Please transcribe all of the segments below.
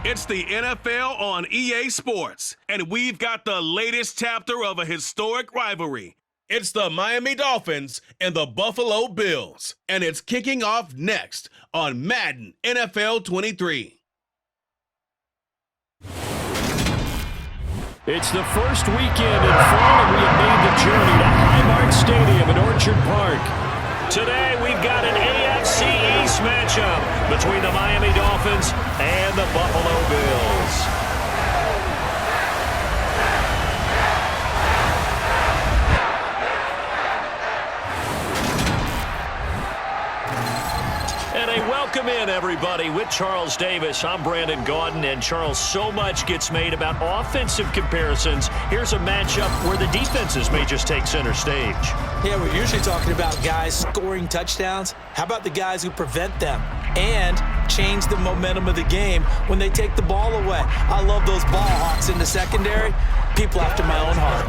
It's the NFL on EA Sports, and we've got the latest chapter of a historic rivalry. It's the Miami Dolphins and the Buffalo Bills, and it's kicking off next on Madden NFL 23. It's the first weekend in fall, and we have made the journey to Highmark Stadium in Orchard Park. Today, we've got an AFC East matchup between the Miami Dolphins and the Buffalo Bills. And a welcome in, everybody, with Charles Davis. I'm Brandon Gaudin, and Charles, so much gets made about offensive comparisons. Here's a matchup where the defenses may just take center stage. Yeah, we're usually talking about guys scoring touchdowns. How about the guys who prevent them and change the momentum of the game when they take the ball away? I love those ball hawks in the secondary. People after my own heart.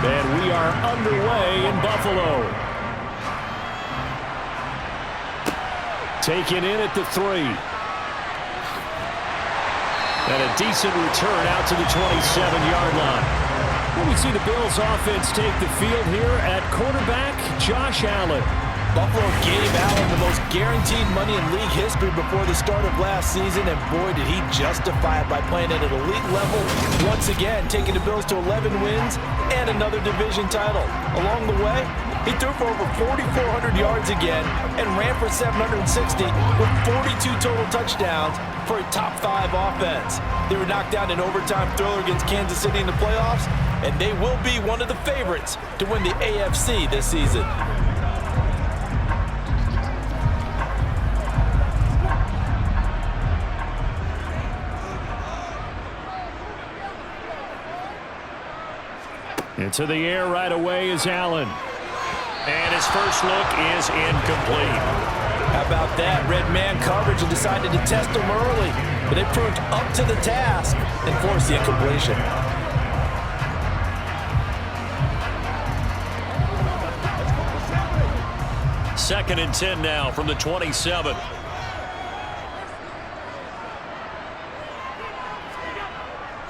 And we are underway in Buffalo. Taken in at the 3. And a decent return out to the 27-yard line. Well, we see the Bills offense take the field here at quarterback Josh Allen. Buffalo gave Allen the most guaranteed money in league history before the start of last season, and boy, did he justify it by playing at an elite level once again, taking the Bills to 11 wins and another division title. Along the way, he threw for over 4,400 yards again and ran for 760 with 42 total touchdowns for a top-5 offense. They were knocked out in overtime thriller against Kansas City in the playoffs, and they will be one of the favorites to win the AFC this season. Into the air right away is Allen. And his first look is incomplete. How about that? Red man coverage and decided to test him early. But it proved up to the task and forced the incompletion. Second and 10 now from the 27.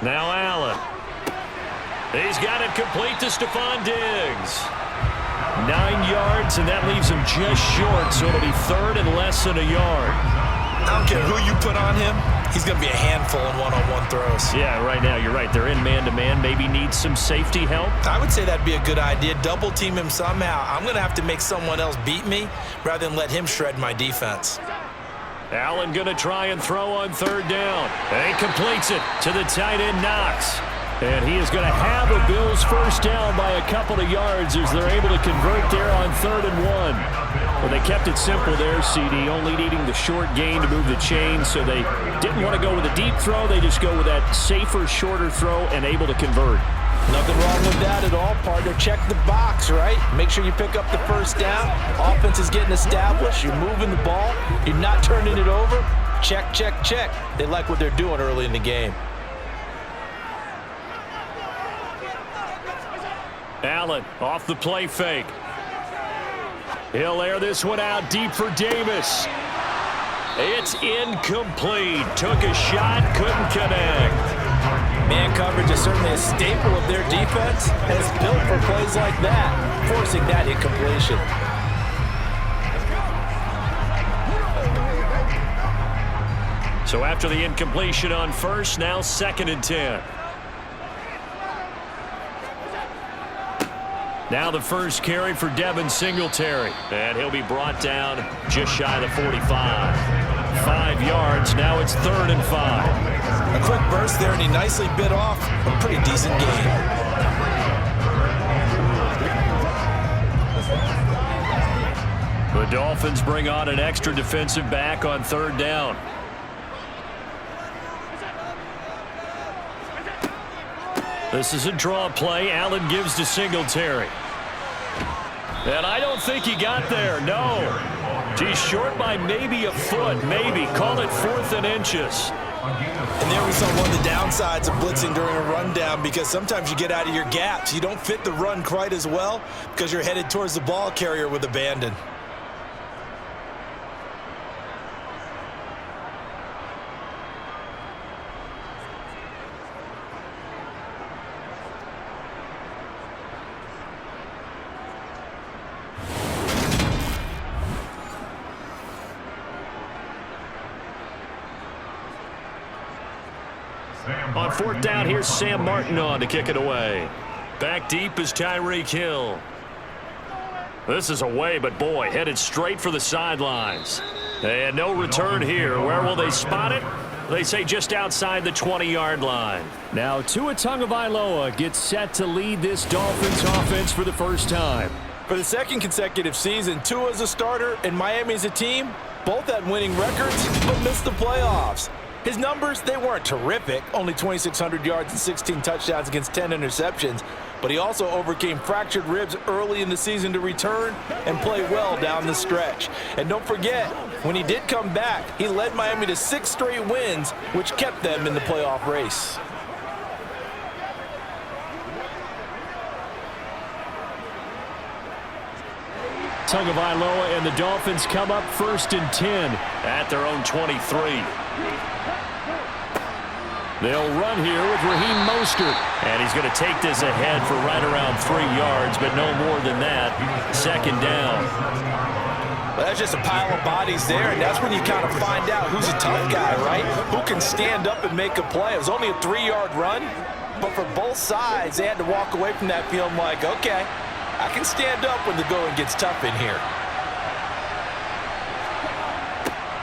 Now Allen. He's got it complete to Stephon Diggs. 9 yards, and that leaves him just short, so it'll be third and less than a yard. I don't care who you put on him. He's going to be a handful in one-on-one throws. Yeah, right now, you're right. They're in man-to-man. Maybe needs some safety help. I would say that'd be a good idea. Double team him somehow. I'm going to have to make someone else beat me rather than let him shred my defense. Allen going to try and throw on third down. And he completes it to the tight end, Knox. And he is going to have a Bills first down by a couple of yards as they're able to convert there on 3rd and 1. Well, they kept it simple there, CD, only needing the short gain to move the chain, so they didn't want to go with a deep throw. They just go with that safer, shorter throw and able to convert. Nothing wrong with that at all, partner. Check the box, right? Make sure you pick up the first down. Offense is getting established. You're moving the ball. You're not turning it over. Check, check, check. They like what they're doing early in the game. Allen off the play fake. He'll air this one out deep for Davis. It's incomplete. Took a shot, couldn't connect. Man coverage is certainly a staple of their defense, and it's built for plays like that, forcing that incompletion. So after the incompletion on first, now 2nd and 10. Now the first carry for Devin Singletary. And he'll be brought down just shy of the 45. 5 yards. Now it's 3rd and 5. A quick burst there, and he nicely bit off a pretty decent gain. The Dolphins bring on an extra defensive back on 3rd down. This is a draw play. Allen gives to Singletary. And I don't think he got there. No. He's short by maybe a foot. Maybe. Call it 4th and inches. And there we saw one of the downsides of blitzing during a rundown, because sometimes you get out of your gaps. You don't fit the run quite as well because you're headed towards the ball carrier with abandon. On 4th down, here's Sam Martin on to kick it away. Back deep is Tyreek Hill. This is away, but boy, headed straight for the sidelines. And no return here. Where will they spot it? They say just outside the 20-yard line. Now Tua Tagovailoa gets set to lead this Dolphins offense for the first time. For the 2nd consecutive season, Tua's a starter and Miami's a team. Both had winning records, but missed the playoffs. His numbers, they weren't terrific, only 2,600 yards and 16 touchdowns against 10 interceptions, but he also overcame fractured ribs early in the season to return and play well down the stretch. And don't forget, when he did come back, he led Miami to 6 straight wins, which kept them in the playoff race. Tagovailoa and the Dolphins come up 1st and 10 at their own 23. They'll run here with Raheem Mostert. And he's going to take this ahead for right around 3 yards, but no more than that. 2nd down. Well, that's just a pile of bodies there, and that's when you kind of find out who's a tough guy, right? Who can stand up and make a play. It was only a 3-yard run, but for both sides, they had to walk away from that feeling like, okay, I can stand up when the going gets tough in here.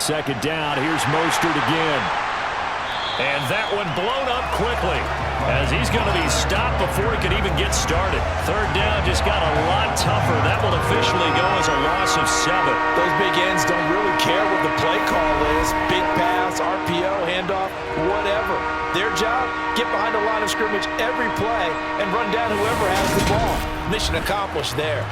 2nd down. Here's Mostert again. And that one blown up quickly as he's going to be stopped before he could even get started. 3rd down just got a lot tougher. That will officially go as a loss of 7. Those big ends don't really care what the play call is. Big pass, RPO, handoff, whatever. Their job, get behind the line of scrimmage every play and run down whoever has the ball. Mission accomplished there.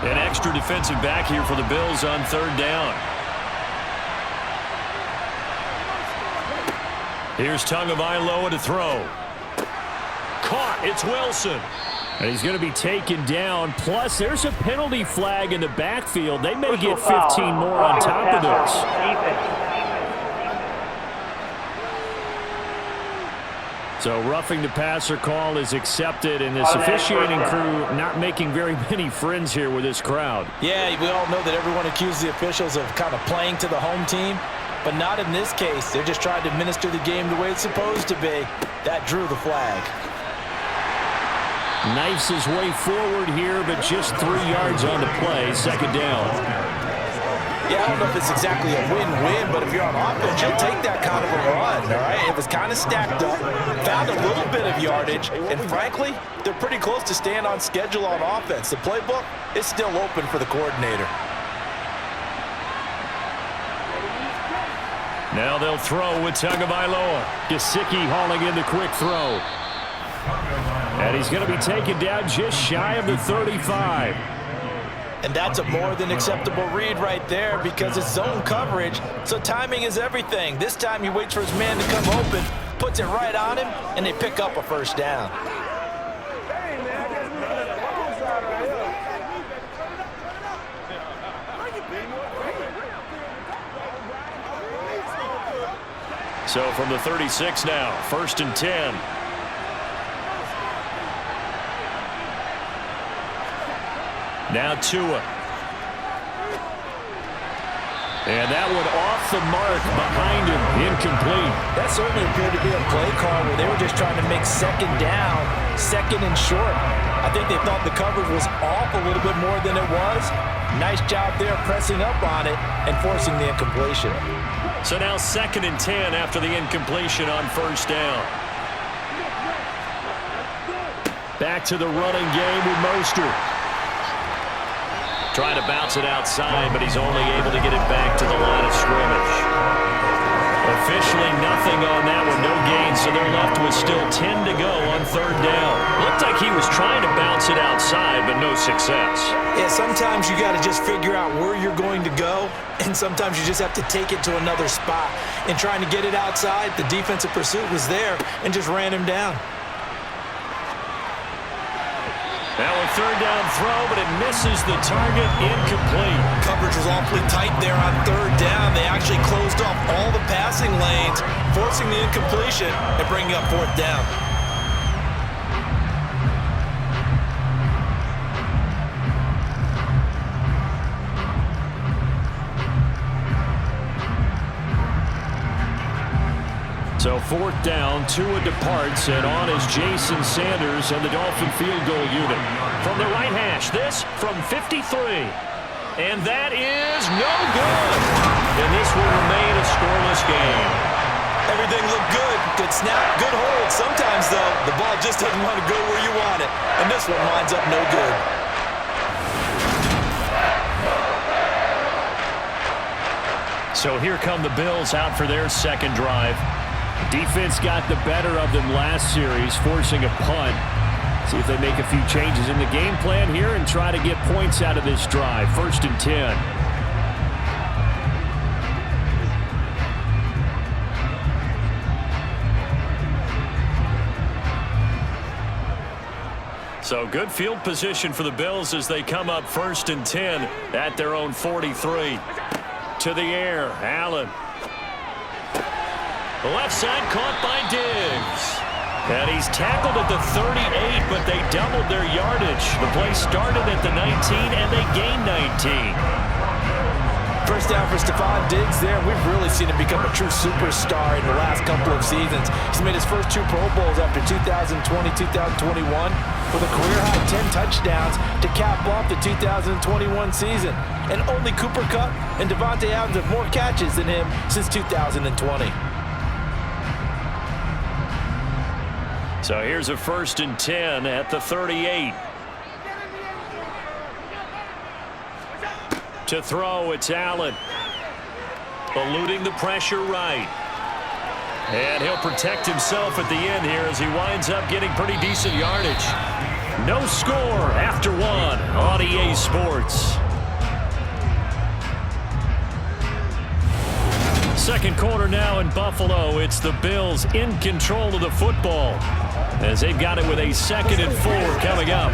An extra defensive back here for the Bills on 3rd down. Here's Tagovailoa to throw. Caught. It's Wilson. And he's going to be taken down. Plus, there's a penalty flag in the backfield. They may get 15 more on top of this. So roughing the passer call is accepted, and this officiating crew not making very many friends here with this crowd. Yeah, we all know that everyone accuses the officials of kind of playing to the home team, but not in this case. They're just trying to administer the game the way it's supposed to be. That drew the flag. Knifes his way forward here, but just 3 yards on the play. 2nd down. Yeah, I don't know if it's exactly a win-win, but if you're on offense, you'll take that kind of a run, all right? It was kind of stacked up, found a little bit of yardage, and frankly, they're pretty close to staying on schedule on offense. The playbook is still open for the coordinator. Now they'll throw with Tagovailoa. Gesicki hauling in the quick throw. And he's going to be taken down just shy of the 35. And that's a more than acceptable read right there because it's zone coverage, so timing is everything. This time he waits for his man to come open, puts it right on him, and they pick up a 1st down. So from the 36 now, 1st and 10. Now Tua. And that one off the mark behind him. Incomplete. That certainly appeared to be a play call where they were just trying to make second down, second and short. I think they thought the coverage was off a little bit more than it was. Nice job there pressing up on it and forcing the incompletion. So now 2nd and 10 after the incompletion on first down. Back to the running game with Mostert. Trying to bounce it outside, but he's only able to get it back to the line of scrimmage. Officially nothing on that one, no gain, so they're left with still 10 to go on 3rd down. Looked like he was trying to bounce it outside, but no success. Yeah, sometimes you got to just figure out where you're going to go, and sometimes you just have to take it to another spot. In trying to get it outside, the defensive pursuit was there and just ran him down. Now a 3rd down throw, but it misses the target, incomplete. Coverage was awfully tight there on 3rd down. They actually closed off all the passing lanes, forcing the incompletion and bringing up 4th down. So 4th down, Tua departs, and on is Jason Sanders and the Dolphin field goal unit. From the right hash, this from 53. And that is no good. And this will remain a scoreless game. Everything looked good. Good snap, good hold. Sometimes, though, the ball just doesn't want to go where you want it. And this one winds up no good. So here come the Bills out for their 2nd drive. Defense got the better of them last series, forcing a punt. See if they make a few changes in the game plan here and try to get points out of this drive. 1st and 10. So good field position for the Bills as they come up 1st and 10 at their own 43. To the air, Allen. The left side caught by Diggs. And he's tackled at the 38, but they doubled their yardage. The play started at the 19, and they gained 19. First down for Stephon Diggs there. We've really seen him become a true superstar in the last couple of seasons. He's made his first 2 Pro Bowls after 2020, 2021, with a career-high 10 touchdowns to cap off the 2021 season. And only Cooper Kupp and Devontae Adams have more catches than him since 2020. So here's a 1st and 10 at the 38. To throw, it's Allen. Eluding the pressure right. And he'll protect himself at the end here as he winds up getting pretty decent yardage. No score after 1 on EA Sports. 2nd quarter now in Buffalo. It's the Bills in control of the football as they've got it with a 2nd and 4 coming up.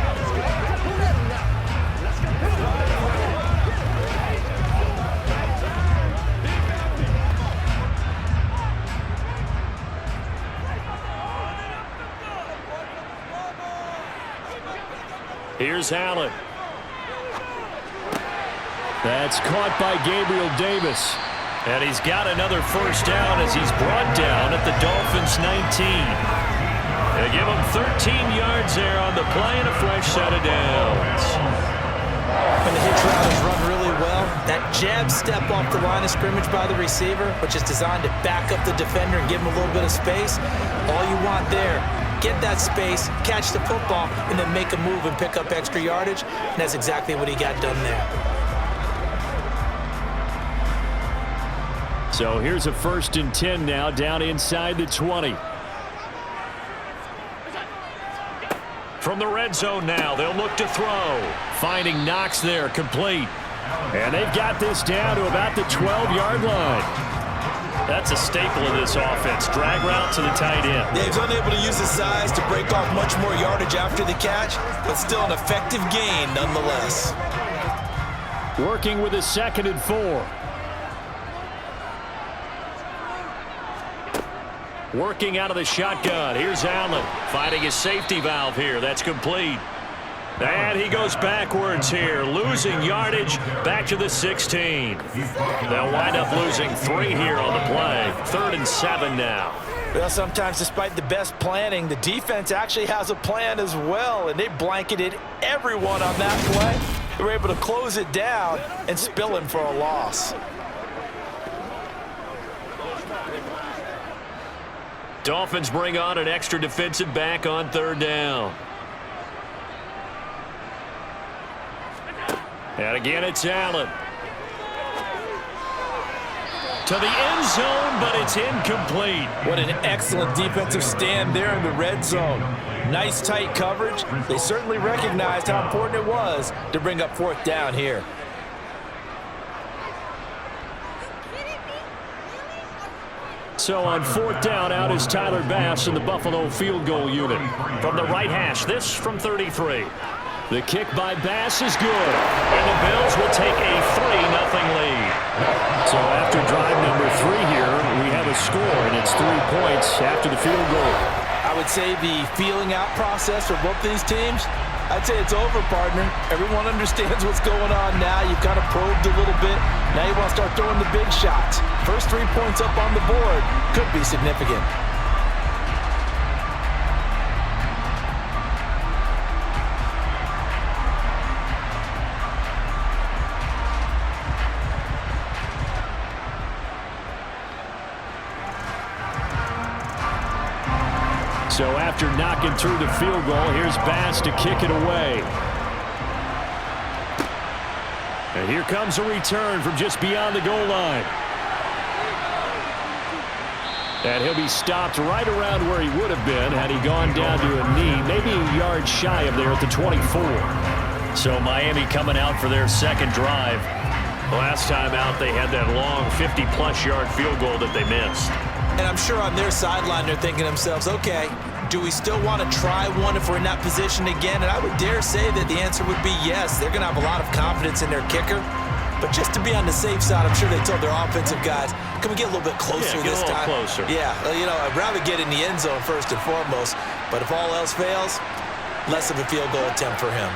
Here's Allen. That's caught by Gabriel Davis. And he's got another 1st down as he's brought down at the Dolphins' 19. They give him 13 yards there on the play and a fresh set of downs. When the hitch route is run really well, that jab step off the line of scrimmage by the receiver, which is designed to back up the defender and give him a little bit of space, all you want there, get that space, catch the football, and then make a move and pick up extra yardage. And that's exactly what he got done there. So here's a 1st and 10 now down inside the 20. From the red zone now, they'll look to throw. Finding Knox there, complete. And they've got this down to about the 12-yard line. That's a staple of this offense. Drag route to the tight end. Yeah, he's unable to use his size to break off much more yardage after the catch, but still an effective gain nonetheless. Working with a 2nd and 4. Working out of the shotgun. Here's Allen. Finding his safety valve here. That's complete. And he goes backwards here, losing yardage back to the 16. They'll wind up losing 3 here on the play. 3rd and 7 now. Well, sometimes despite the best planning, the defense actually has a plan as well, and they blanketed everyone on that play. They were able to close it down and spill him for a loss. Dolphins bring on an extra defensive back on 3rd down. And again, it's Allen. To the end zone, but it's incomplete. What an excellent defensive stand there in the red zone. Nice tight coverage. They certainly recognized how important it was to bring up 4th down here. So on 4th down, out is Tyler Bass in the Buffalo field goal unit. From the right hash, this from 33. The kick by Bass is good, and the Bills will take a 3-0 lead. So after drive number 3 here, we have a score, and it's 3 points after the field goal. I would say the feeling out process for both these teams, I'd say it's over, partner. Everyone understands what's going on now. You've kind of probed a little bit. Now you want to start throwing the big shots. First 3 points up on the board could be significant. So after knocking through the field goal, here's Bass to kick it away. And here comes a return from just beyond the goal line. And he'll be stopped right around where he would have been had he gone down to a knee, maybe a yard shy of there at the 24. So Miami coming out for their 2nd drive. Last time out, they had that long 50-plus yard field goal that they missed. And I'm sure on their sideline they're thinking to themselves, okay, do we still want to try one if we're in that position again? And I would dare say that the answer would be yes. They're going to have a lot of confidence in their kicker. But just to be on the safe side, I'm sure they told their offensive guys, can we get a little bit closer this time? Closer. Yeah, you know, I'd rather get in the end zone first and foremost. But if all else fails, less of a field goal attempt for him.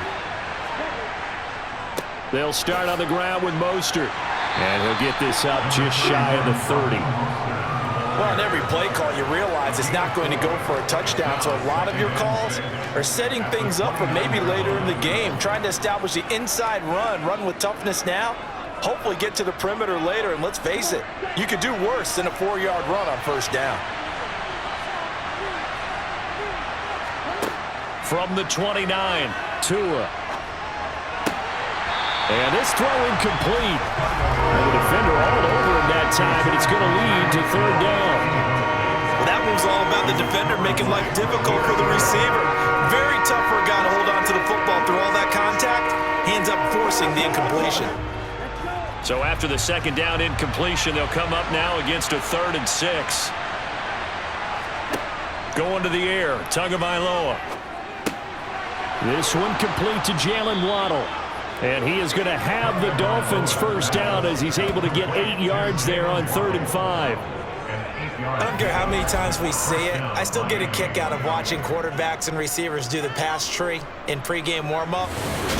They'll start on the ground with Mostert. And he'll get this up just shy of the 30. Well, in every play call, you realize it's not going to go for a touchdown. So a lot of your calls are setting things up for maybe later in the game, trying to establish the inside run with toughness now, hopefully get to the perimeter later. And let's face it, you could do worse than a 4-yard run on 1st down. From the 29, Tua. And this throw incomplete. And the defender all over him that time, but it's going to lead to 3rd down. Well, that move's all about the defender making life difficult for the receiver. Very tough for a guy to hold on to the football through all that contact. He ends up forcing the incompletion. So after the 2nd down incompletion, they'll come up now against a 3rd and 6. Going to the air, Tagovailoa. This one complete to Jalen Waddle. And he is going to have the Dolphins 1st down as he's able to get 8 yards there on 3rd and 5. I don't care how many times we see it. I still get a kick out of watching quarterbacks and receivers do the pass tree in pregame warm-up.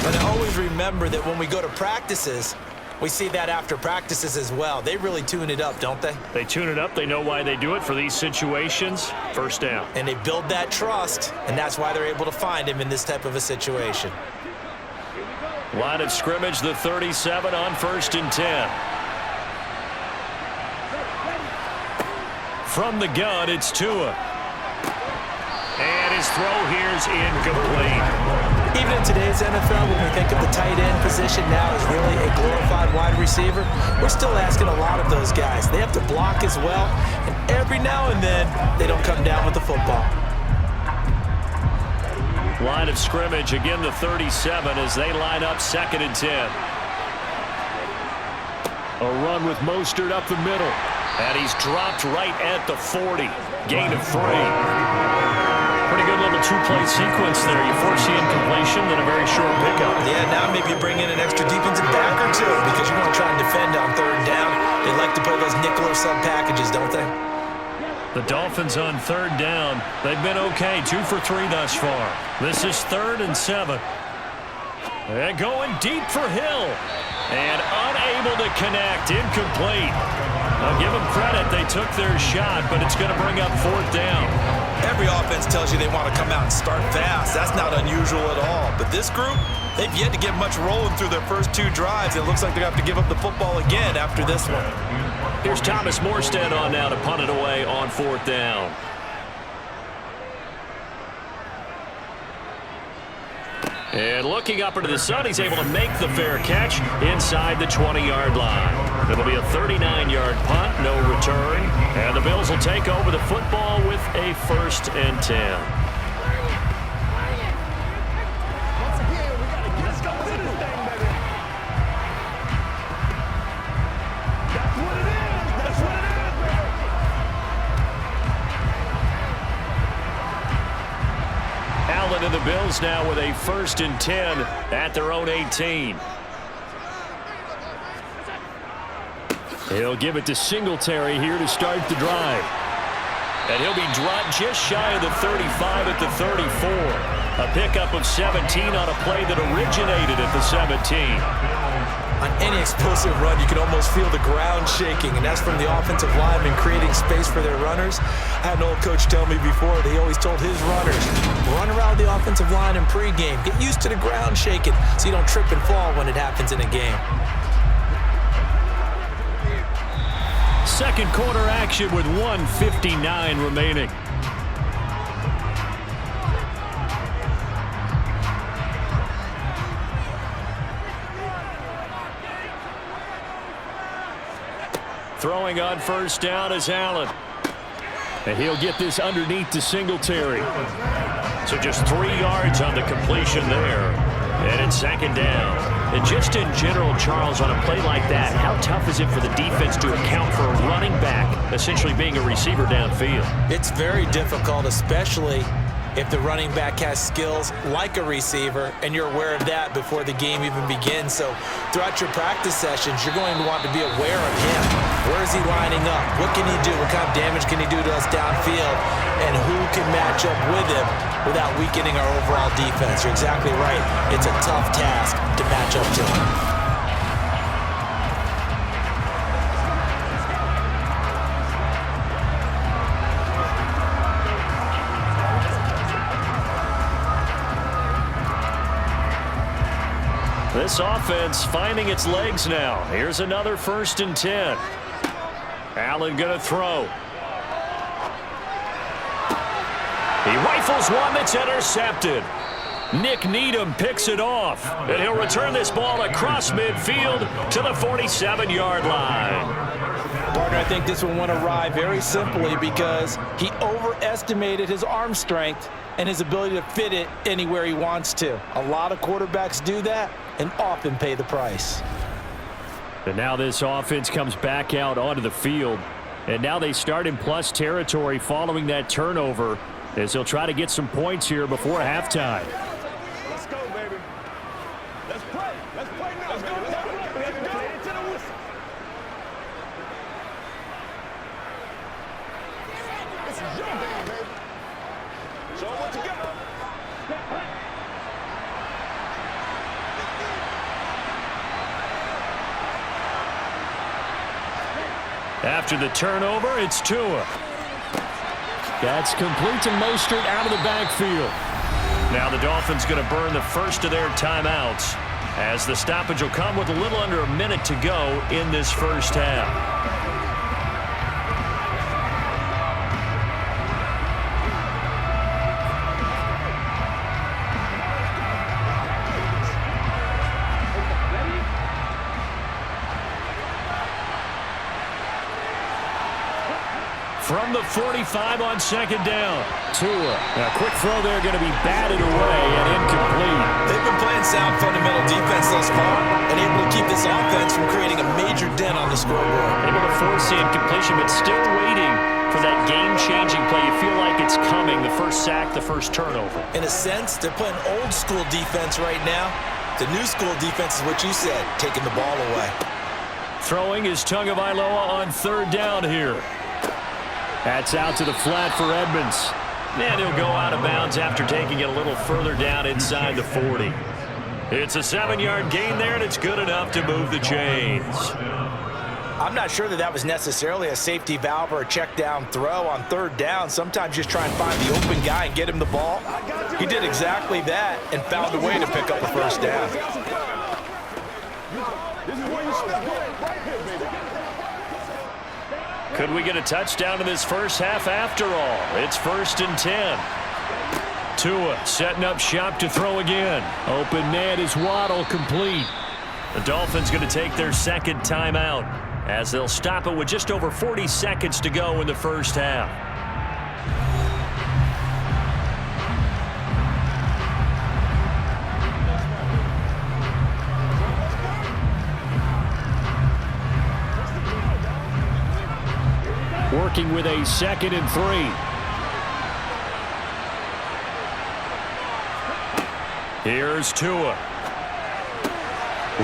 But I always remember that when we go to practices, we see that after practices as well. They really tune it up, don't they? They tune it up. They know why they do it for these situations. 1st down. And they build that trust, and that's why they're able to find him in this type of a situation. Line of scrimmage, the 37 on 1st and 10. From the gun, it's Tua. And his throw here's incomplete. Even in today's NFL, when we think of the tight end position now as really a glorified wide receiver, we're still asking a lot of those guys. They have to block as well, and every now and then, they don't come down with the football. Line of scrimmage, again the 37 as they line up 2nd and 10. A run with Mostert up the middle. And he's dropped right at the 40. Gain of 3. Pretty good little 2-play sequence there. You force the incompletion, then a very short pickup. Yeah, now maybe you bring in an extra defensive back or two because you want to try and defend on 3rd down. They like to play those nickel or sub packages, don't they? The Dolphins on 3rd down. They've been okay, 2 for 3 thus far. This is 3rd and 7. And going deep for Hill. And unable to connect. Incomplete. I'll give them credit. They took their shot, but it's going to bring up 4th down. Every offense tells you they want to come out and start fast. That's not unusual at all. But this group, they've yet to get much rolling through their first 2 drives. It looks like they're going to have to give up the football again after this one. Here's Thomas Morstead on now to punt it away on 4th down. And looking up into the sun, he's able to make the fair catch inside the 20-yard line. It'll be a 39-yard punt, no return. And the Bills will take over the football with a 1st and 10. And the Bills now with a 1st and 10 at their own 18. He'll give it to Singletary here to start the drive. And he'll be dropped just shy of the 35 at the 34. A pickup of 17 on a play that originated at the 17. On any explosive run, you can almost feel the ground shaking, and that's from the offensive linemen creating space for their runners. I had an old coach tell me before, he always told his runners, run around the offensive line in pregame. Get used to the ground shaking so you don't trip and fall when it happens in a game. Second quarter action with 1:59 remaining. Throwing on 1st down is Allen. And he'll get this underneath to Singletary. So just 3 yards on the completion there. And it's 2nd down. And just in general, Charles, on a play like that, how tough is it for the defense to account for a running back essentially being a receiver downfield? It's very difficult, especially if the running back has skills like a receiver, and you're aware of that before the game even begins. So throughout your practice sessions, you're going to want to be aware of him. Where is he lining up? What can he do? What kind of damage can he do to us downfield? And who can match up with him without weakening our overall defense? You're exactly right. It's a tough task to match up to him. This offense finding its legs now. Here's another 1st and 10. Allen going to throw. He rifles one that's intercepted. Nick Needham picks it off. And he'll return this ball across midfield to the 47-yard line. Partner, I think this one went awry very simply because he overestimated his arm strength and his ability to fit it anywhere he wants to. A lot of quarterbacks do that and often pay the price. And now this offense comes back out onto the field. And now they start in plus territory following that turnover as he'll try to get some points here before halftime. Let's go, baby. Let's play. Let's play now. Let's go. Let's go. To the whistle. This is your game, baby. Show them what you got. After the turnover, it's Tua. That's complete to Mostert out of the backfield. Now the Dolphins going to burn the first of their timeouts as the stoppage will come with a little under a minute to go in this first half. From the 45 on 2nd down. Tua. A quick throw there going to be batted away and incomplete. They've been playing sound fundamental defense thus far and able to keep this offense from creating a major dent on the scoreboard. Able to force the incompletion, but still waiting for that game-changing play. You feel like it's coming. The first sack, the first turnover. In a sense, they're playing old school defense right now. The new school defense is what you said, taking the ball away. Throwing is Tagovailoa on 3rd down here. That's out to the flat for Edmonds. And he'll go out of bounds after taking it a little further down inside the 40. It's a 7-yard gain there, and it's good enough to move the chains. I'm not sure that was necessarily a safety valve or a check down throw on 3rd down. Sometimes just try and find the open guy and get him the ball. He did exactly that and found a way to pick up a 1st down. This is where you step in, right here, baby. Could we get a touchdown in this first half after all? It's 1st and 10. Tua setting up shop to throw again. Open man is Waddle, complete. The Dolphins going to take their 2nd timeout as they'll stop it with just over 40 seconds to go in the first half. Working with a 2nd and 3. Here's Tua.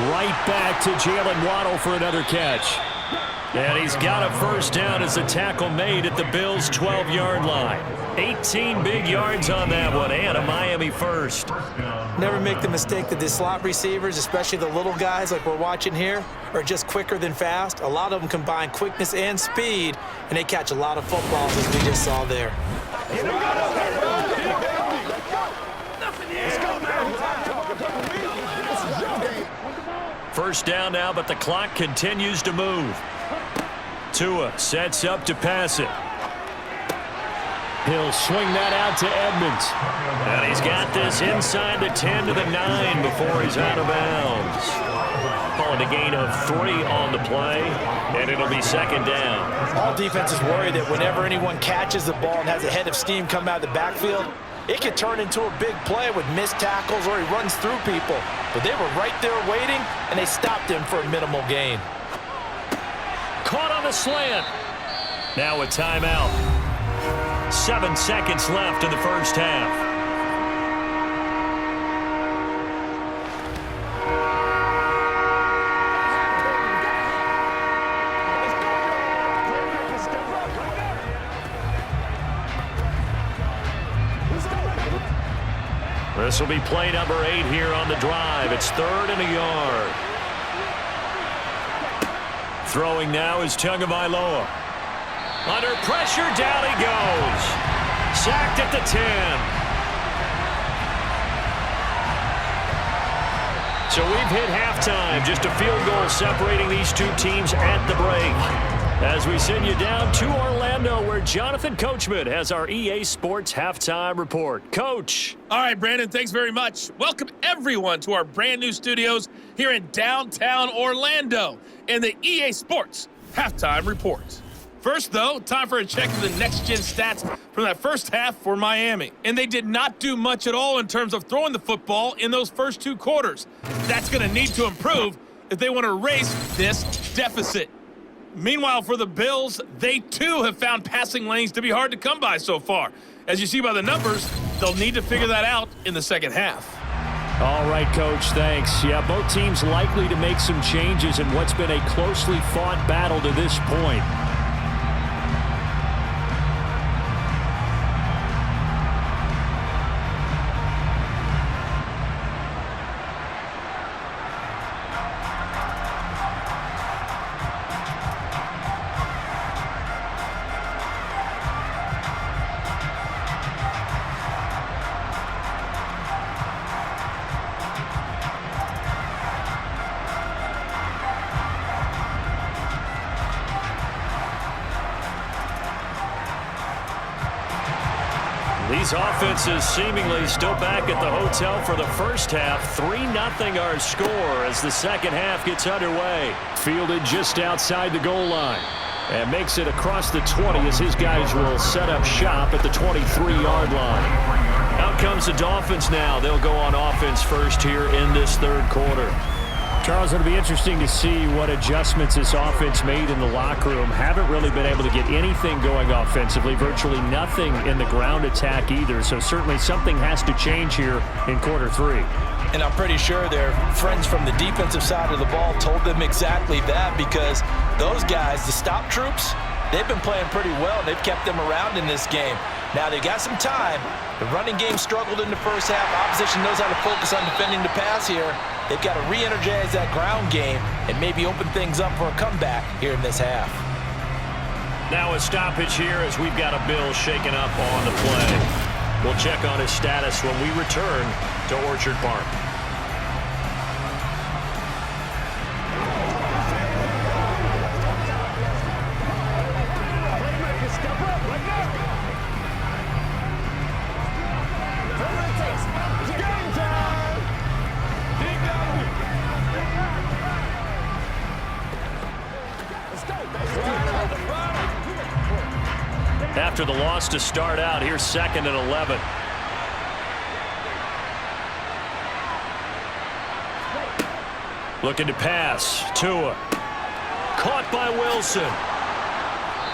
Right back to Jalen Waddle for another catch. And he's got a 1st down as a tackle made at the Bills' 12-yard line. 18 big yards on that one, and a Miami first. Never make the mistake that the slot receivers, especially the little guys like we're watching here, are just quicker than fast. A lot of them combine quickness and speed, and they catch a lot of footballs, as we just saw there. First down now, but the clock continues to move. Tua sets up to pass it. He'll swing that out to Edmonds. And he's got this inside the 10 to the 9 before he's out of bounds. Calling a gain of 3 on the play, and it'll be 2nd down. All defenses worry that whenever anyone catches the ball and has a head of steam come out of the backfield, it could turn into a big play with missed tackles or he runs through people. But they were right there waiting, and they stopped him for a minimal gain. Caught on the slant. Now a timeout. 7 seconds left in the first half. This will be play number 8 here on the drive. It's 3rd and a yard. Throwing now is Tagovailoa. Under pressure, down he goes. Sacked at the 10. So we've hit halftime. Just a field goal separating these two teams at the break. As we send you down to Orlando, where Jonathan Coachman has our EA Sports Halftime Report. Coach. All right, Brandon, thanks very much. Welcome, everyone, to our brand-new studios here in downtown Orlando and the EA Sports Halftime Report. First, though, time for a check of the next-gen stats from that first half for Miami. And they did not do much at all in terms of throwing the football in those first 2 quarters. That's going to need to improve if they want to erase this deficit. Meanwhile, for the Bills, they too have found passing lanes to be hard to come by so far. As you see by the numbers, they'll need to figure that out in the second half. All right, Coach, thanks. Yeah, both teams likely to make some changes in what's been a closely fought battle to this point. These offenses seemingly still back at the hotel for the first half. 3-0 our score as the second half gets underway. Fielded just outside the goal line. And makes it across the 20 as his guys will set up shop at the 23-yard line. Out comes the Dolphins now. They'll go on offense first here in this third quarter. Charles, it'll be interesting to see what adjustments this offense made in the locker room. Haven't really been able to get anything going offensively, virtually nothing in the ground attack either. So certainly something has to change here in quarter 3. And I'm pretty sure their friends from the defensive side of the ball told them exactly that, because those guys, the stop troops, they've been playing pretty well. They've kept them around in this game. Now they've got some time. The running game struggled in the first half. Opposition knows how to focus on defending the pass here. They've got to re-energize that ground game and maybe open things up for a comeback here in this half. Now a stoppage here as we've got a Bill shaken up on the play. We'll check on his status when we return to Orchard Park. After the loss to start out, here's 2nd and 11. Looking to pass. Tua. Caught by Wilson.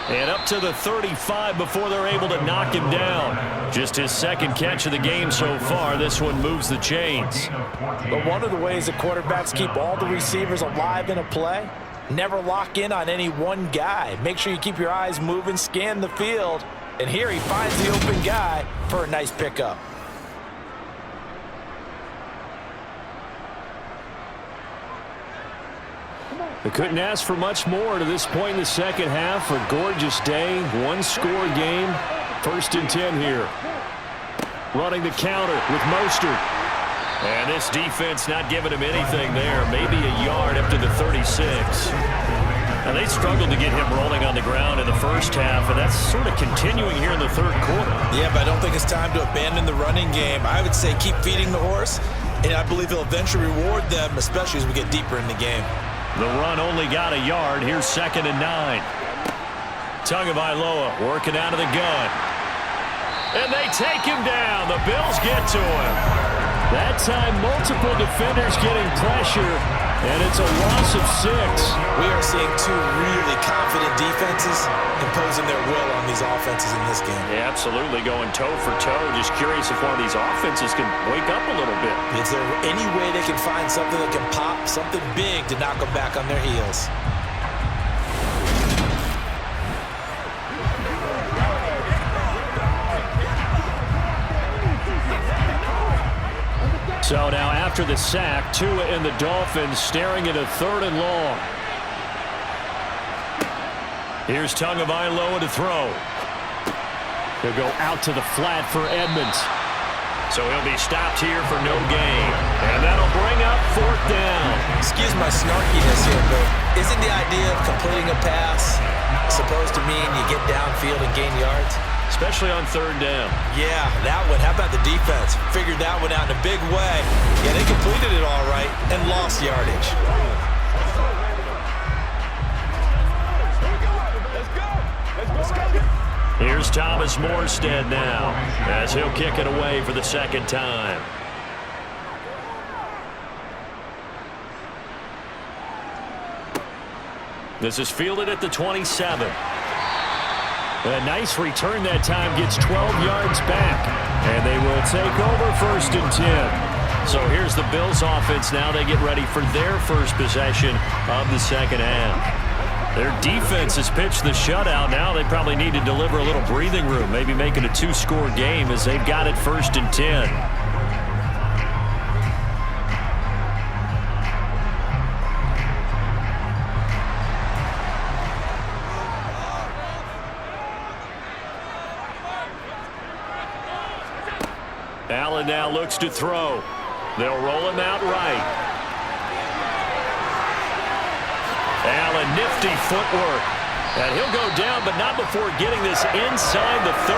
And up to the 35 before they're able to knock him down. Just his 2nd catch of the game so far. This one moves the chains. But one of the ways that quarterbacks keep all the receivers alive in a play, never lock in on any one guy. Make sure you keep your eyes moving, scan the field. And here he finds the open guy for a nice pickup. They couldn't ask for much more to this point in the second half. A gorgeous day, one-score game. 1st and 10 here. Running the counter with Mostert. And this defense not giving him anything there. Maybe a yard up to the 36. And they struggled to get him rolling on the ground in the first half, and that's sort of continuing here in the 3rd quarter. Yeah, but I don't think it's time to abandon the running game. I would say keep feeding the horse, and I believe he'll eventually reward them, especially as we get deeper in the game. The run only got a yard. Here's 2nd and 9. Tagovailoa working out of the gun. And they take him down. The Bills get to him. That time, multiple defenders getting pressure, and it's a loss of 6. We are seeing two really confident defenses imposing their will on these offenses in this game. Yeah, absolutely, going toe for toe. Just curious if one of these offenses can wake up a little bit. Is there any way they can find something that can pop, something big to knock them back on their heels? So now after the sack, Tua and the Dolphins staring at a 3rd and long. Here's Tagovailoa to throw. He'll go out to the flat for Edmonds. So he'll be stopped here for no gain. And that'll bring up 4th down. Excuse my snarkiness here, but isn't the idea of completing a pass supposed to mean you get downfield and gain yards? Especially on 3rd down. Yeah, that one. How about the defense? Figured that one out in a big way. Yeah, they completed it all right and lost yardage. Here's Thomas Morstead now as he'll kick it away for the 2nd time. This is fielded at the 27. A nice return that time, gets 12 yards back. And they will take over 1st and 10. So here's the Bills offense now. They get ready for their first possession of the 2nd half. Their defense has pitched the shutout. Now they probably need to deliver a little breathing room, maybe make it a 2-score game as they've got it 1st and 10. Allen now looks to throw. They'll roll him out right. Allen, nifty footwork. And he'll go down, but not before getting this inside the 30.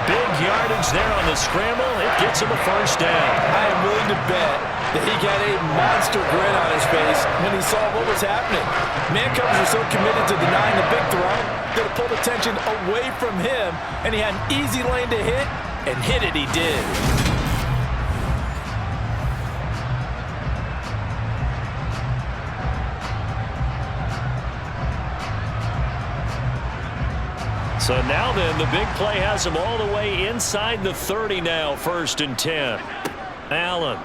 Big yardage there on the scramble. It gets him a 1st down. I am willing to bet that he got a monster grin on his face when he saw what was happening. Man covers are so committed to denying the big throw that it pulled attention away from him, and he had an easy lane to hit, and hit it he did. So now then, the big play has him all the way inside the 30 now, 1st and 10. Allen.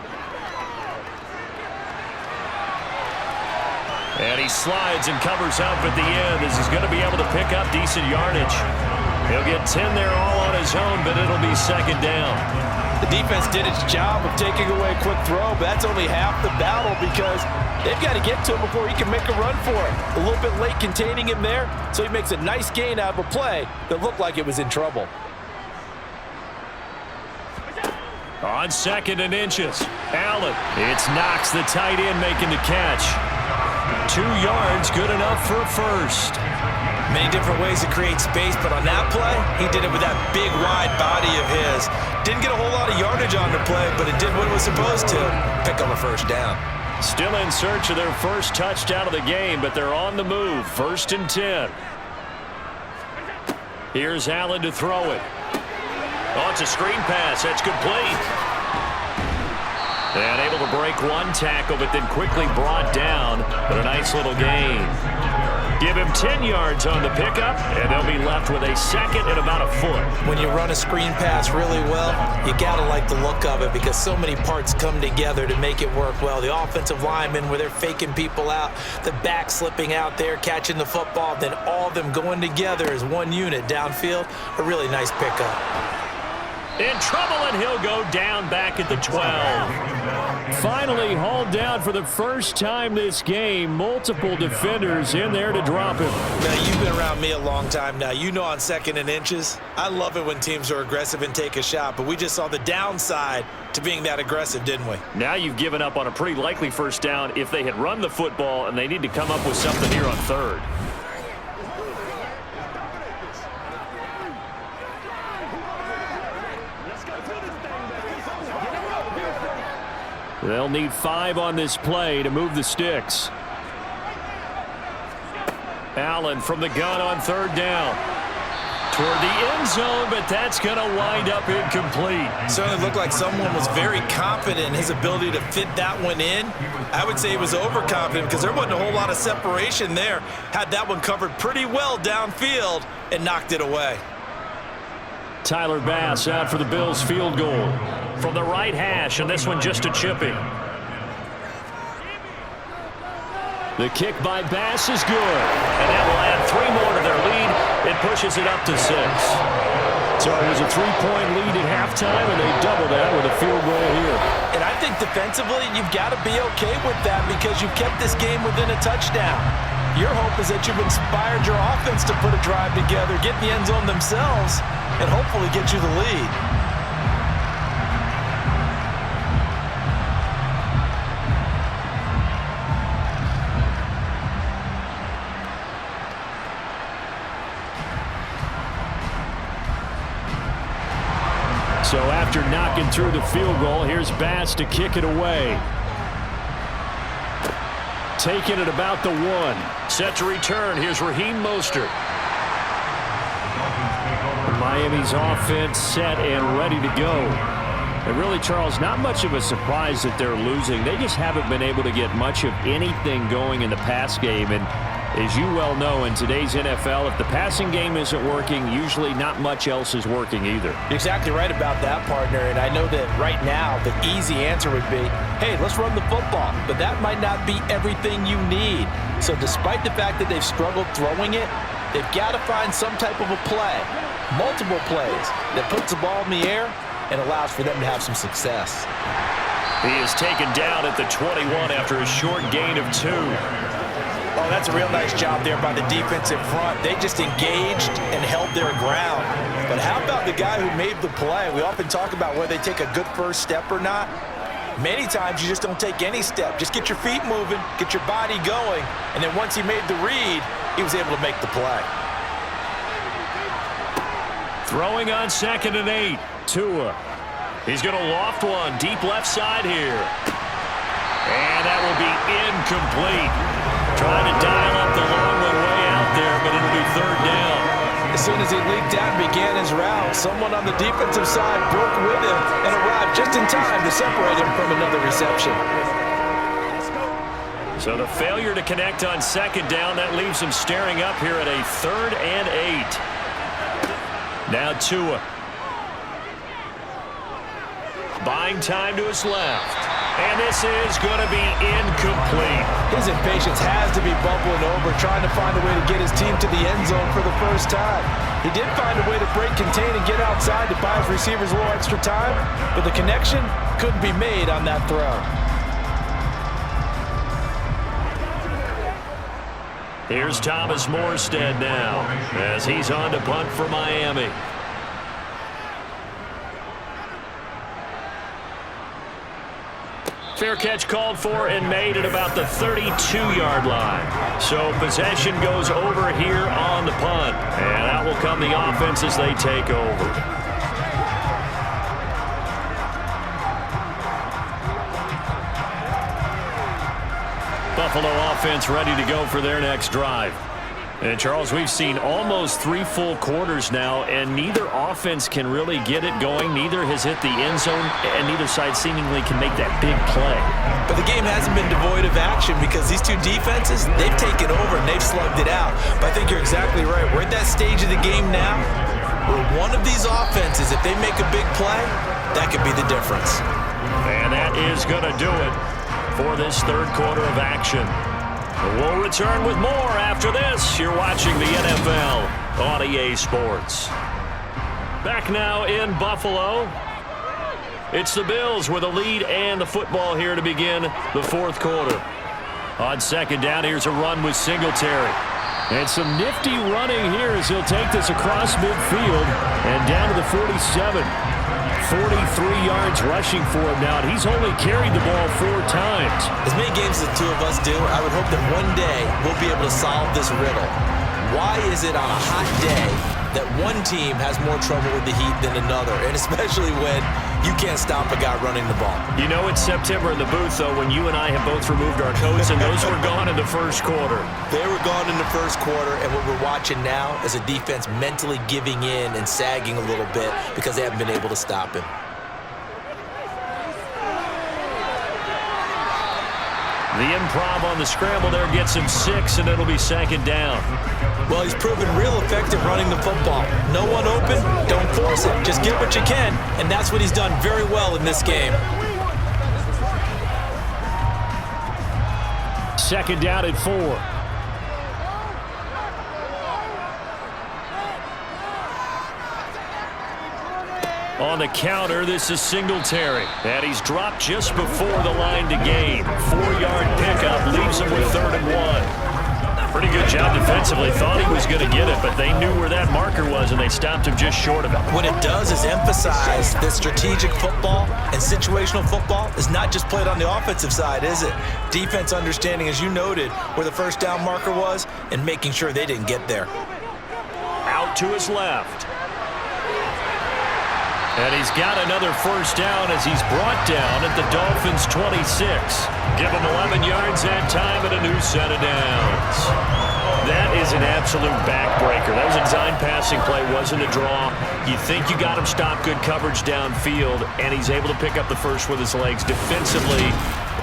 And he slides and covers up at the end as he's going to be able to pick up decent yardage. He'll get 10 there all on his own, but it'll be second down. The defense did its job of taking away a quick throw, but that's only half the battle because they've got to get to him before he can make a run for it. A little bit late containing him there, so he makes a nice gain out of a play that looked like it was in trouble. On 2nd and inches, Allen. It's Knox, the tight end, making the catch. 2 yards, good enough for a first. Many different ways to create space, but on that play, he did it with that big, wide body of his. Didn't get a whole lot of yardage on the play, but it did what it was supposed to. Pick up a first down. Still in search of their first touchdown of the game, but they're on the move. 1st and 10. Here's Allen to throw it. Oh, it's a screen pass. That's complete. And able to break one tackle, but then quickly brought down. But a nice little gain. Give him 10 yards on the pickup, and they'll be left with a 2nd and about a foot. When you run a screen pass really well, you got to like the look of it because so many parts come together to make it work well. The offensive linemen, where they're faking people out, the back slipping out there, catching the football, then all of them going together as one unit downfield. A really nice pickup. In trouble, and he'll go down back at the 12. Finally hauled down for the first time this game. Multiple defenders in there to drop him. Now, you've been around me a long time now. You know on 2nd and inches, I love it when teams are aggressive and take a shot, but we just saw the downside to being that aggressive, didn't we? Now you've given up on a pretty likely first down if they had run the football, and they need to come up with something here on 3rd. They'll need 5 on this play to move the sticks. Allen from the gun on 3rd down. Toward the end zone, but that's going to wind up incomplete. Certainly looked like someone was very confident in his ability to fit that one in. I would say he was overconfident because there wasn't a whole lot of separation there. Had that one covered pretty well downfield and knocked it away. Tyler Bass out for the Bills field goal from the right hash, and this one just a chipping. The kick by Bass is good, and that will add 3 more to their lead. It pushes it up to 6. So it was a 3-point lead at halftime, and they double that with a field goal here. And I think defensively, you've got to be okay with that because you've kept this game within a touchdown. Your hope is that you've inspired your offense to put a drive together, get in the end zone themselves, and hopefully get you the lead. So after knocking through the field goal, here's Bass to kick it away. Taking it about the 1. Set to return. Here's Raheem Mostert. Miami's offense set and ready to go. And really, Charles, not much of a surprise that they're losing. They just haven't been able to get much of anything going in the pass game. And as you well know, in today's NFL, if the passing game isn't working, usually not much else is working either. You're exactly right about that, partner. And I know that right now the easy answer would be, hey, let's run the football. But that might not be everything you need. So despite the fact that they've struggled throwing it, they've got to find some type of a play, multiple plays, that puts the ball in the air and allows for them to have some success. He is taken down at the 21 after a short gain of 2. Oh, that's a real nice job there by the defensive front. They just engaged and held their ground. But how about the guy who made the play? We often talk about whether they take a good first step or not. Many times you just don't take any step. Just get your feet moving, get your body going, and then once he made the read, he was able to make the play. Throwing on 2nd and 8. Tua. He's going to loft one deep left side here. And that will be incomplete. Trying to dial up the long one way out there, but it'll be 3rd down. As soon as he leaped out and began his route, someone on the defensive side broke with him and arrived just in time to separate him from another reception. So the failure to connect on 2nd down, that leaves him staring up here at a 3rd and 8. Now Tua. Buying time to his left. And this is going to be incomplete. His impatience has to be bubbling over, trying to find a way to get his team to the end zone for the first time. He did find a way to break, contain, and get outside to buy his receivers a little extra time, but the connection couldn't be made on that throw. Here's Thomas Morstead now as he's on to punt for Miami. Fair catch called for and made at about the 32-yard line. So possession goes over here on the punt. And out will come the offense as they take over. Buffalo offense ready to go for their next drive. And, Charles, we've seen almost 3 full quarters now, and neither offense can really get it going. Neither has hit the end zone, and neither side seemingly can make that big play. But the game hasn't been devoid of action because these two defenses, they've taken over and they've slugged it out. But I think you're exactly right. We're at that stage of the game now where one of these offenses, if they make a big play, that could be the difference. And that is going to do it for this third quarter of action. We'll return with more after this. You're watching the NFL on EA Sports. Back now in Buffalo. It's the Bills with a lead and the football here to begin the fourth quarter. On second down, here's a run with Singletary. And some nifty running here as he'll take this across midfield and down to the 47. 43 yards rushing for him now, and he's only carried the ball 4 times. As many games as the two of us do, I would hope that one day we'll be able to solve this riddle. Why is it on a hot day that one team has more trouble with the heat than another, and especially when you can't stop a guy running the ball? You know it's September in the booth, though, when you and I have both removed our coats, and those were gone in the first quarter. They were gone in the first quarter, and what we're watching now is a defense mentally giving in and sagging a little bit because they haven't been able to stop him. The improv on the scramble there gets him 6, and it'll be second down. Well, he's proven real effective running the football. No one open, don't force it. Just get what you can, and that's what he's done very well in this game. Second down at 4. On the counter, this is Singletary. And he's dropped just before the line to gain. 4-yard pickup leaves him with 3rd and 1. Pretty good job defensively. Thought he was going to get it, but they knew where that marker was, and they stopped him just short of it. What it does is emphasize that strategic football and situational football is not just played on the offensive side, is it? Defense understanding, as you noted, where the first down marker was and making sure they didn't get there. Out to his left. And he's got another first down as he's brought down at the Dolphins' 26. Give him 11 yards that time and a new set of downs. That is an absolute backbreaker. That was a design passing play, wasn't a draw. You think you got him stopped, good coverage downfield, and he's able to pick up the first with his legs. Defensively,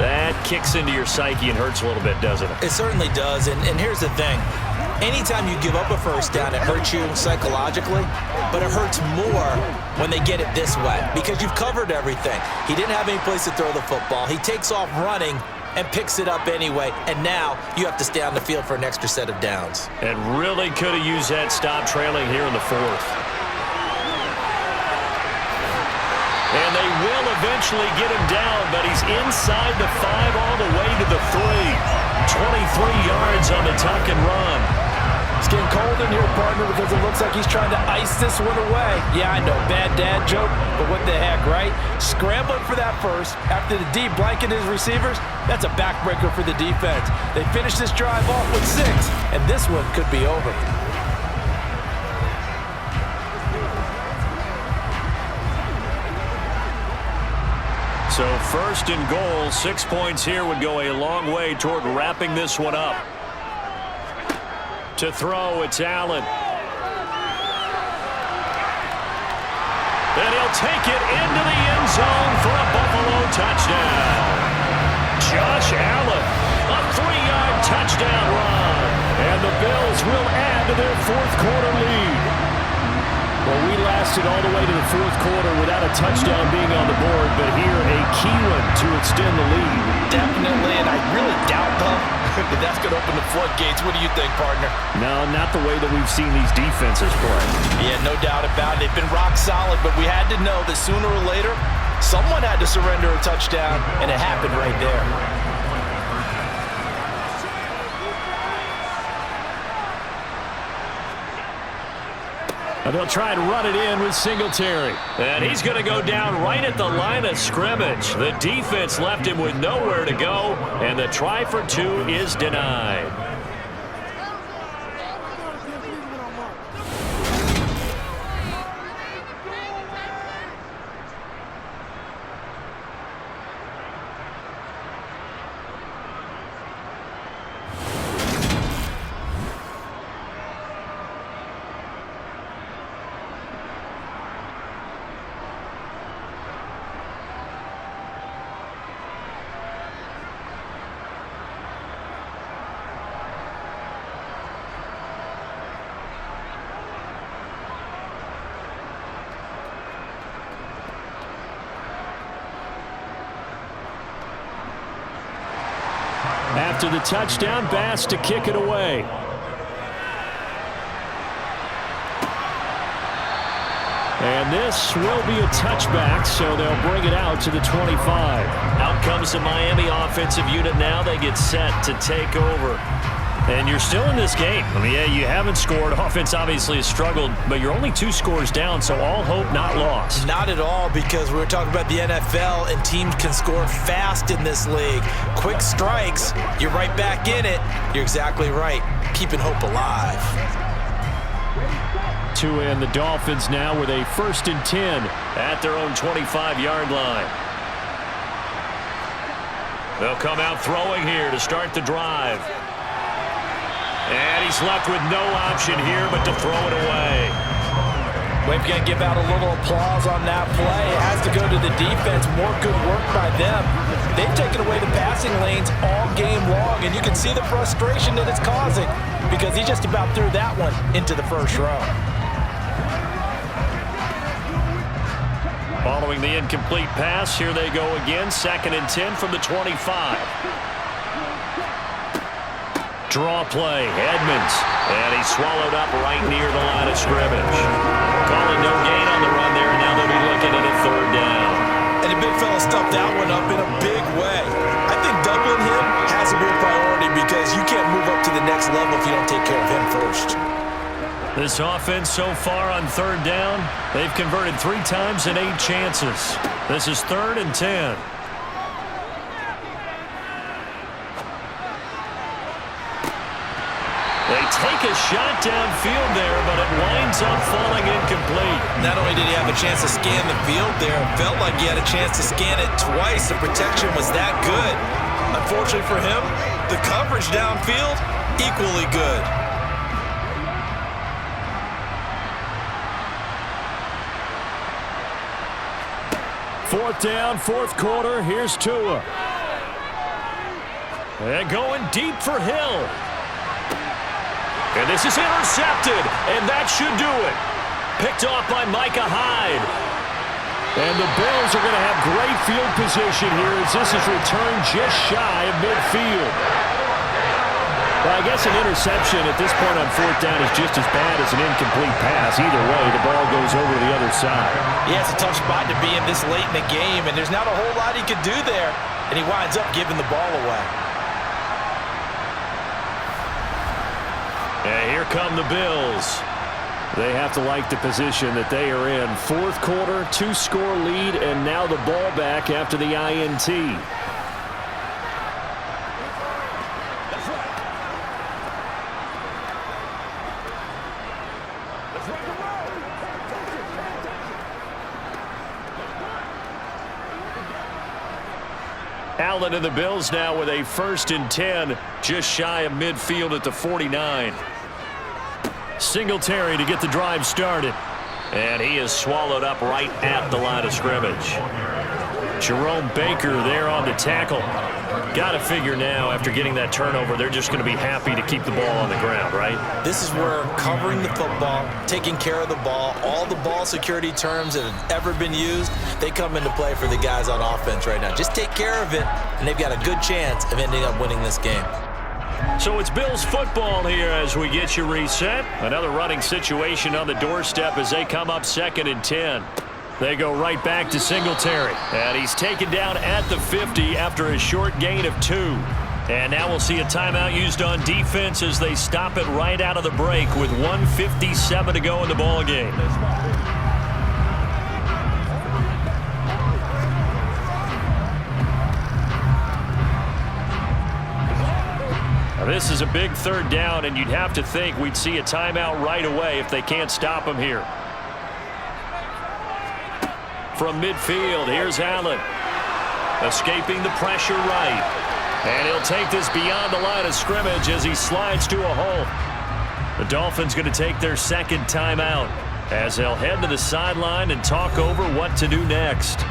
that kicks into your psyche and hurts a little bit, doesn't it? It certainly does, and here's the thing. Anytime you give up a first down, it hurts you psychologically, but it hurts more when they get it this way because you've covered everything. He didn't have any place to throw the football. He takes off running and picks it up anyway, and now you have to stay on the field for an extra set of downs. And really could have used that stop trailing here in the 4th. And they will eventually get him down, but he's inside the 5 all the way to the 3. 23 yards on the tuck and run. It's getting cold in here, partner, because it looks like he's trying to ice this one away. Yeah, I know, bad dad joke, but what the heck, right? Scrambling for that first after the D blanketed his receivers, that's a backbreaker for the defense. They finished this drive off with 6, and this one could be over. So 1st and goal, 6 points here would go a long way toward wrapping this one up. To throw, it's Allen. And he'll take it into the end zone for a Buffalo touchdown. Josh Allen, a 3-yard touchdown run. And the Bills will add to their 4th quarter lead. Well, we lasted all the way to the fourth quarter without a touchdown being on the board, but here a key one to extend the lead. Definitely, and I really doubt, though, that that's going to open the floodgates. What do you think, partner? No, not the way that we've seen these defenses play. Yeah, no doubt about it. They've been rock solid, but we had to know that sooner or later, someone had to surrender a touchdown, and it happened right there. And they'll try and run it in with Singletary. And he's going to go down right at the line of scrimmage. The defense left him with nowhere to go, and the try for two is denied. After the touchdown, Bass to kick it away. And this will be a touchback, so they'll bring it out to the 25. Out comes the Miami offensive unit now. They get set to take over. And you're still in this game. I mean, yeah, you haven't scored. Offense obviously has struggled, but you're only 2 scores down, so all hope not lost. Not at all, because we were talking about the NFL, and teams can score fast in this league. Quick strikes, you're right back in it. You're exactly right. Keeping hope alive. And the Dolphins now with a 1st and 10 at their own 25-yard line. They'll come out throwing here to start the drive. And he's left with no option here but to throw it away. We've got to give out a little applause on that play. It has to go to the defense. More good work by them. They've taken away the passing lanes all game long, and you can see the frustration that it's causing because he just about threw that one into the first row. Following the incomplete pass, here they go again. 2nd and 10 from the 25. Draw play, Edmonds, and he's swallowed up right near the line of scrimmage. Calling no gain on the run there, and now they'll be looking at a 3rd down. And the big fella stuffed that one up in a big way. I think doubling him has to be a priority because you can't move up to the next level if you don't take care of him first. This offense so far on 3rd down, they've converted 3 times in 8 chances. This is 3rd and 10. They take a shot downfield there, but it winds up falling incomplete. Not only did he have a chance to scan the field there, it felt like he had a chance to scan it twice. The protection was that good. Unfortunately for him, the coverage downfield, equally good. Fourth down, 4th quarter. Here's Tua. And going deep for Hill. And this is intercepted, and that should do it. Picked off by Micah Hyde. And the Bills are going to have great field position here as this is returned just shy of midfield. Well, I guess an interception at this point on 4th down is just as bad as an incomplete pass. Either way, the ball goes over to the other side. Yeah, it's a tough spot to be in this late in the game, and there's not a whole lot he could do there, and he winds up giving the ball away. And here come the Bills. They have to like the position that they are in. 4th quarter, 2-score lead, and now the ball back after the INT. Allen and the Bills now with a 1st and 10, just shy of midfield at the 49. Singletary to get the drive started. And he is swallowed up right at the line of scrimmage. Jerome Baker there on the tackle. got to figure now, after getting that turnover, they're just going to be happy to keep the ball on the ground, right? This is where covering the football, taking care of the ball, all the ball security terms that have ever been used, they come into play for the guys on offense right now. Just take care of it, and they've got a good chance of ending up winning this game. So it's Bills football here as we get you reset. Another running situation on the doorstep as they come up 2nd and 10. They go right back to Singletary. And he's taken down at the 50 after a short gain of 2. And now we'll see a timeout used on defense as they stop it right out of the break with 1:57 to go in the ball game. Now this is a big 3rd down, and you'd have to think we'd see a timeout right away if they can't stop him here. From midfield, here's Allen. Escaping the pressure right. And he'll take this beyond the line of scrimmage as he slides to a hole. The Dolphins going to take their 2nd timeout as they'll head to the sideline and talk over what to do next.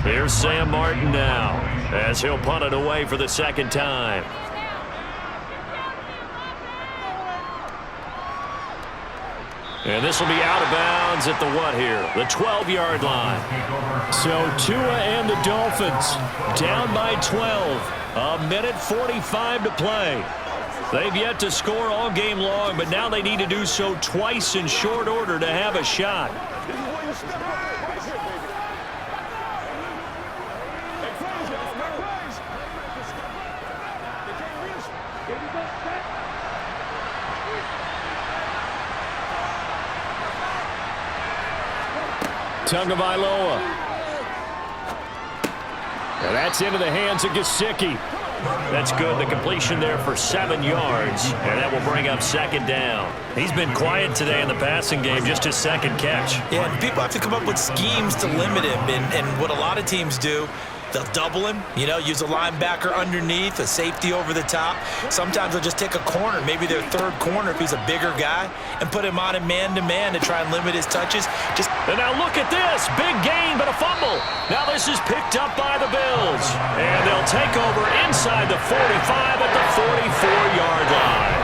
Here's Sam Martin now as he'll punt it away for the 2nd time. And this will be out of bounds at the what here? The 12-yard line. So Tua and the Dolphins down by 12. A minute 45 to play. They've yet to score all game long, but now they need to do so twice in short order to have a shot. This is where you step up. Right here, baby. Hey, praise y'all, man. Praise. They can't reach. Here we go. Tagovailoa. And that's into the hands of Gesicki. That's good. The completion there for 7 yards. And that will bring up 2nd down. He's been quiet today in the passing game, just his 2nd catch. Yeah, and people have to come up with schemes to limit him. And what a lot of teams do, they'll double him, use a linebacker underneath, a safety over the top. Sometimes they'll just take a corner, maybe their 3rd corner if he's a bigger guy, and put him on in man-to-man to try and limit his touches. And now look at this. Big gain, but a fumble. Now this is picked up by the Bills. And they'll take over inside the 45 at the 44-yard line.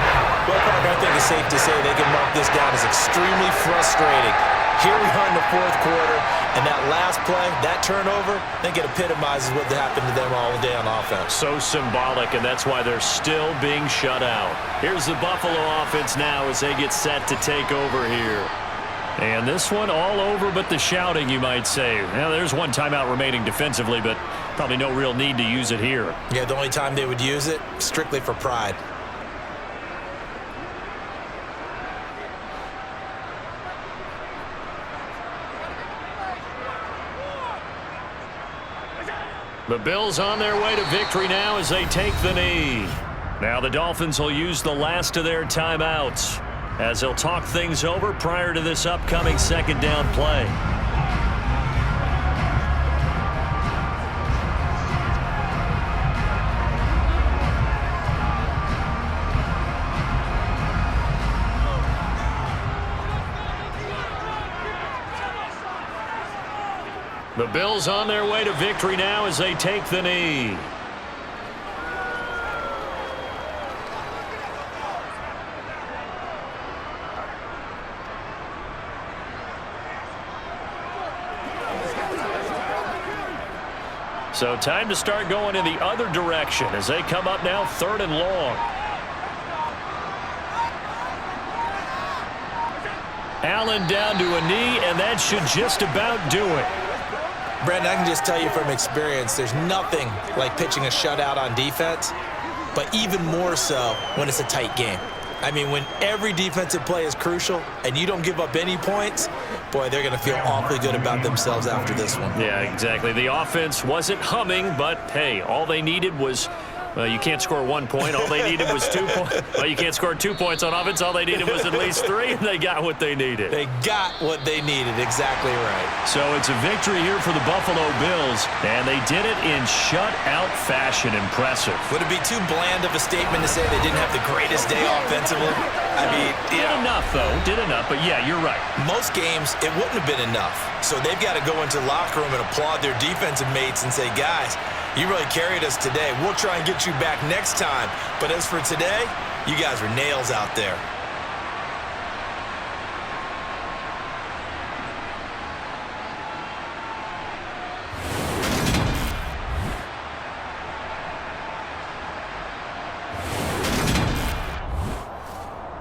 Well, Parker, I think it's safe to say they can mark this down as extremely frustrating. Here we are in the 4th quarter, and that last play, that turnover, I think it epitomizes what happened to them all day on offense. So symbolic, and that's why they're still being shut out. Here's the Buffalo offense now as they get set to take over here. And this one all over but the shouting, you might say. Now, there's one timeout remaining defensively, but probably no real need to use it here. Yeah, the only time they would use it, strictly for pride. The Bills on their way to victory now as they take the knee. Now the Dolphins will use the last of their timeouts as they'll talk things over prior to this upcoming 2nd down play. The Bills on their way to victory now as they take the knee. So time to start going in the other direction as they come up now 3rd and long. Allen down to a knee, and that should just about do it. Brandon, I can just tell you from experience, there's nothing like pitching a shutout on defense, but even more so when it's a tight game. I mean, when every defensive play is crucial and you don't give up any points, boy, they're going to feel awfully good about themselves after this one. Yeah, exactly. The offense wasn't humming, but, hey, all they needed was Well, you can't score 1 point. All they needed was 2 points. Well, you can't score 2 points on offense. All they needed was at least 3, and they got what they needed. They got what they needed. Exactly right. So it's a victory here for the Buffalo Bills, and they did it in shutout fashion. Impressive. Would it be too bland of a statement to say they didn't have the greatest day offensively? I mean, Did enough, though. Did enough, but yeah, you're right. Most games, it wouldn't have been enough. So they've got to go into the locker room and applaud their defensive mates and say, guys, you really carried us today. We'll try and get you back next time. But as for today, you guys are nails out there.